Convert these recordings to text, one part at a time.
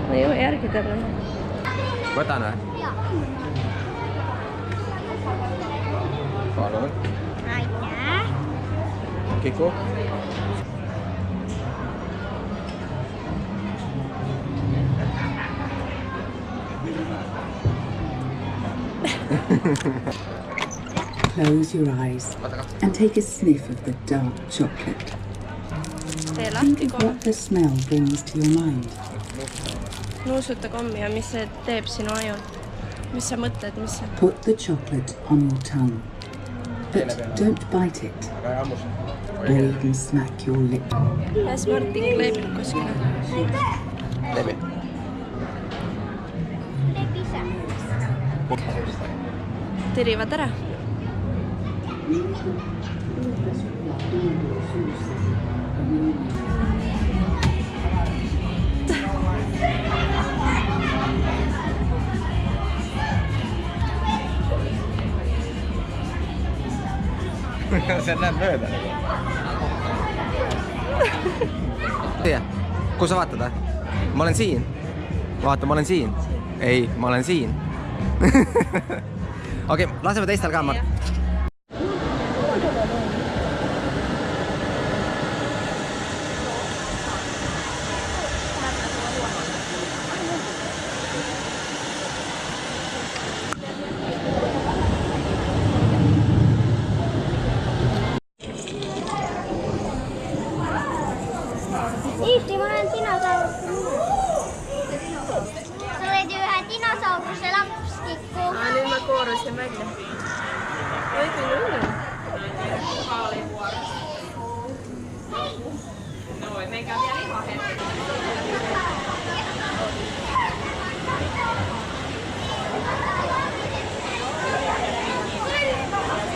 ma ei jõua järgi talle. Võtan või? Jaa. Palun. Aitäh. Kiku. Close your eyes and take a sniff of the dark chocolate. Think of what the smell brings to your mind. Nuusuta kommi ja mis see teeb sinu ajul? Mis sa mõtled, mis see? Put the chocolate on your tongue, but don't bite it, or even smack your lip. Las Martin kleebib kuskile. Lebi. Lepisa. Tirivad ära. See näeb mööda. Kus sa vaatad? Ma olen siin. Vaata, ma olen siin. Ei, ma olen siin. Okei, laseme teistel ka, Mart. Iisti, ma olen dinosaurus. Sa oled ju ühe dinosauruse lapstikku. Nüüd ma koorusin välja. Õige nüüd.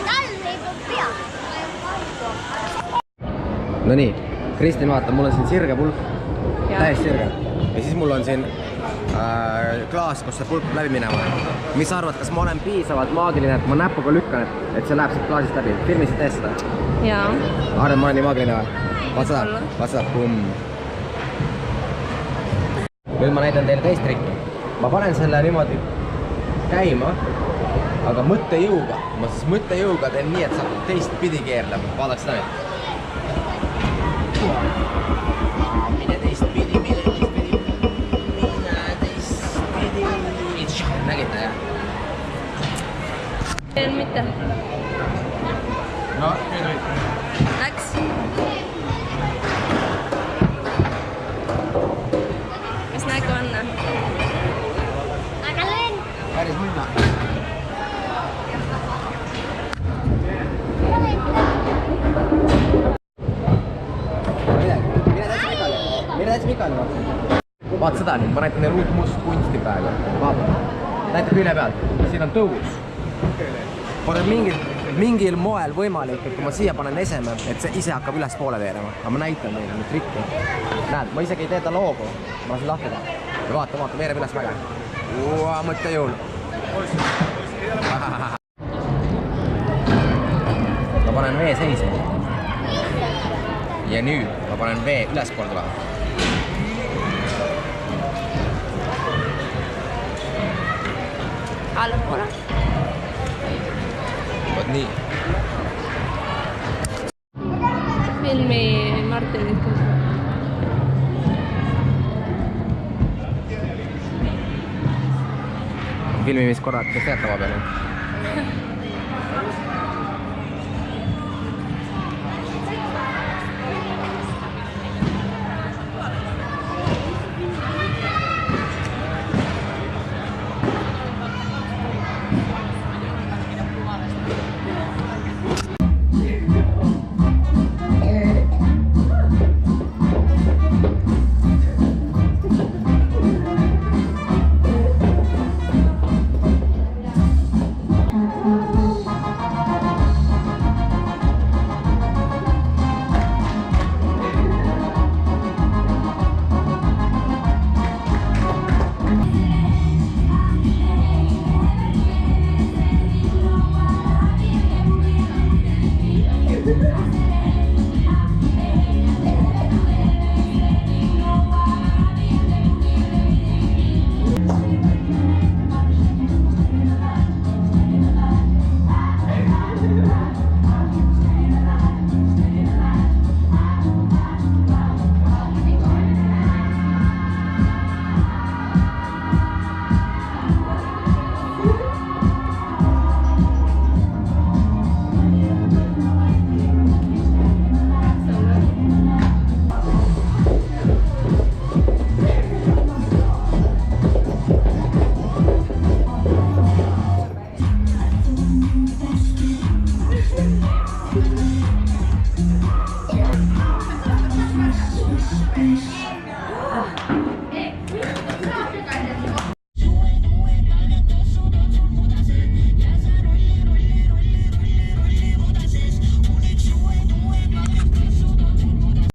Tal leibub pea. No nii, Kristin, vaata, mul on siin sirge pulk. Täiesti sirge. Ja siis mul on siin klaas, kus see pulk läbi minema. Mis sa arvad, kas ma olen piisavalt maagiline, et ma näpuga lükkan, et see läheb siit klaasist läbi? Filmisid tees seda? Jaa. Arvad, ma olen nii maagiline või? Vaat seda, pumm. Nüüd ma näidan teile teist trikki. Ma panen selle niimoodi käima, aga mõttejõuga. Ma siis mõttejõuga teen nii, et saab teist pidi keerlema. Vaadaks seda nüüd. Mine teist pidi. Nägite, jah? Veel mitte. No, nüüd võid. Läks. Mis nägu on? Aga löön. Päris minna. Mine täitsa pikali. Vaata seda nüüd, ma näitan neil uut must kunsti praegu. Vaata. Näitab külje pealt. Siin on tõus. Pole mingil moel võimalik, et kui ma siia panen eseme, et see ise hakkab üles poole veerema. Aga ma näitan neile nüüd trikki. Näed, ma isegi ei tee ta loogu. Ma lasen lahti teha. Ja vaata, veereb üles mäge. Mõttejõul. Ma panen vee seisma. Ja nüüd ma panen vee ülespool tulema. Allapoole. Vot nii. Filmi Martinit ka. Filmimiskorrad, kes tead tava peale?